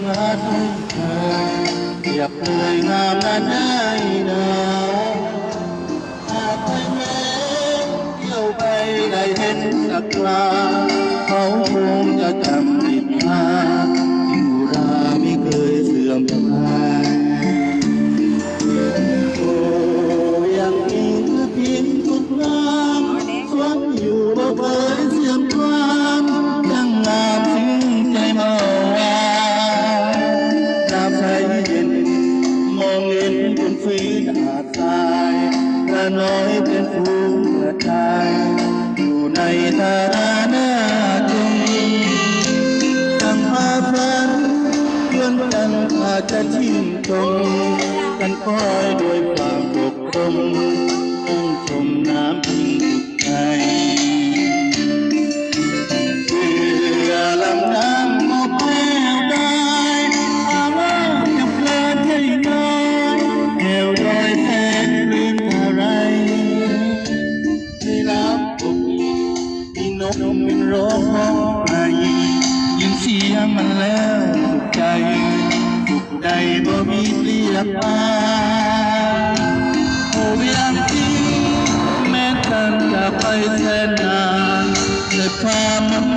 มาทุ่งเธอเทียบเลยงามนั้นได้ดาหากไปแม้เที่ยวไปได้เห็นสักคราเขาคงจะจำติดมาที่อุราไม่เคยเสื่อมคลายโอ้ยังอิงคือพินทุกงามสวมอยู่บ่เคยเสื่อมความยังงามซึ้งใจเมื่อวานน้ำใสเย็นมองเห็นบนฝีดาดทรายพระน้อยเป็นผู้กระจายอยู่ในทาราหน้าจงตั้งมาฝันเพื่อนกันอาจจะชินชมกันคอยด้วยความปกครองชื่นชมน้ำพิงสุขใจเรือลำน้ำมอบแก้วได้อาว่าจะเพลินให้น้อยแก้วดอยแสนลื่นอะไรได้รับผมมีนกเป็นร้องไห้ยินเสียงมันแล้วสุขใจสุขใดบ่มีเปรียบปานโอ้เวียงที่แม้กันจะไปแสนนานแต่ความมัน